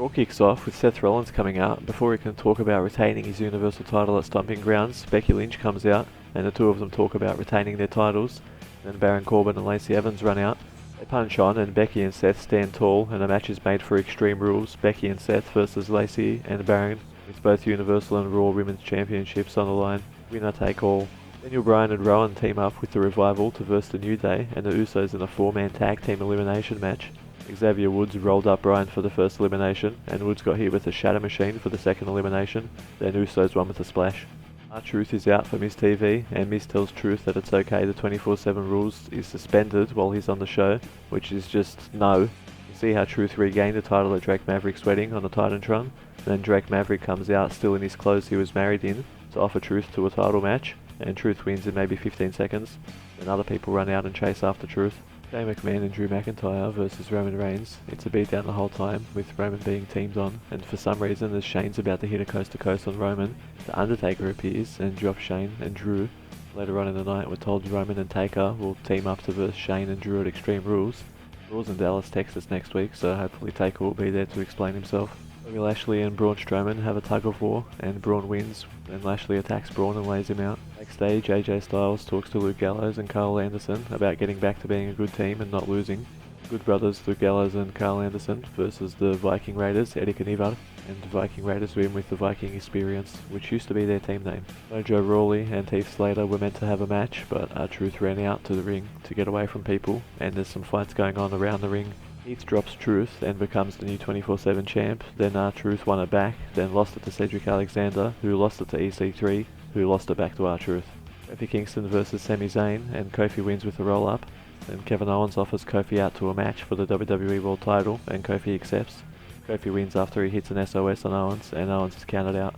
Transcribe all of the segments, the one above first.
All kicks off with Seth Rollins coming out. Before he can talk about retaining his Universal title at Stomping Grounds, Becky Lynch comes out, and the two of them talk about retaining their titles. Then Baron Corbin and Lacey Evans run out. They punch on, and Becky and Seth stand tall, and a match is made for Extreme Rules, Becky and Seth versus Lacey and Baron, with both Universal and Raw Women's Championships on the line. Winner take all. Daniel Bryan and Rowan team up with the Revival to verse the New Day and the Usos in a 4-man tag team elimination match. Xavier Woods rolled up Bryan for the first elimination, and Woods got hit with a Shatter Machine for the second elimination, then Usos won with a splash. R-Truth is out for Miz TV, and Miz tells Truth that it's okay the 24/7 rules is suspended while he's on the show, which is just no. You see how Truth regained the title at Drake Maverick's wedding on the Titantron, then Drake Maverick comes out still in his clothes he was married in to offer Truth to a title match, and Truth wins in maybe 15 seconds, then other people run out and chase after Truth. Shane McMahon and Drew McIntyre versus Roman Reigns. It's a beatdown the whole time, with Roman being teamed on, and for some reason as Shane's about to hit a coast to coast on Roman, the Undertaker appears and drops Shane and Drew. Later on in the night we're told Roman and Taker will team up to verse Shane and Drew at Extreme Rules. Raw's in Dallas, Texas next week, so hopefully Taker will be there to explain himself. Bobby Lashley and Braun Strowman have a tug of war, and Braun wins, and Lashley attacks Braun and lays him out. Backstage, AJ Styles talks to Luke Gallows and Carl Anderson about getting back to being a good team and not losing. Good brothers Luke Gallows and Carl Anderson versus the Viking Raiders, Eddie and Ivar, and the Viking Raiders win with the Viking Experience, which used to be their team name. Mojo Rawley and Heath Slater were meant to have a match, but R-Truth ran out to the ring to get away from people, and there's some fights going on around the ring. Heath drops Truth and becomes the new 24/7 champ, then R-Truth won it back, then lost it to Cedric Alexander, who lost it to EC3, who lost it back to R-Truth. Kofi Kingston versus Sami Zayn, and Kofi wins with a roll-up. Then Kevin Owens offers Kofi out to a match for the WWE World title, and Kofi accepts. Kofi wins after he hits an SOS on Owens, and Owens is counted out.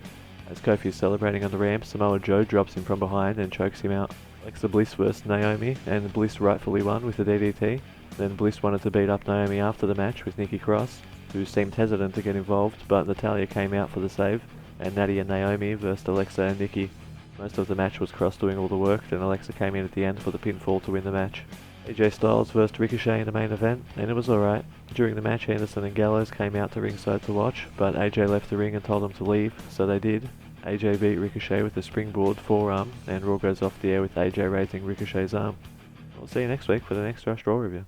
As Kofi is celebrating on the ramp, Samoa Joe drops him from behind and chokes him out. Alexa Bliss versus Naomi, and Bliss rightfully won with a DDT. Then Bliss wanted to beat up Naomi after the match with Nikki Cross, who seemed hesitant to get involved, but Natalya came out for the save, and Natty and Naomi versed Alexa and Nikki. Most of the match was Cross doing all the work, then Alexa came in at the end for the pinfall to win the match. AJ Styles versed Ricochet in the main event, and it was alright. During the match, Anderson and Gallows came out to ringside to watch, but AJ left the ring and told them to leave, so they did. AJ beat Ricochet with a springboard forearm, and Raw goes off the air with AJ raising Ricochet's arm. I'll see you next week for the next Raw review.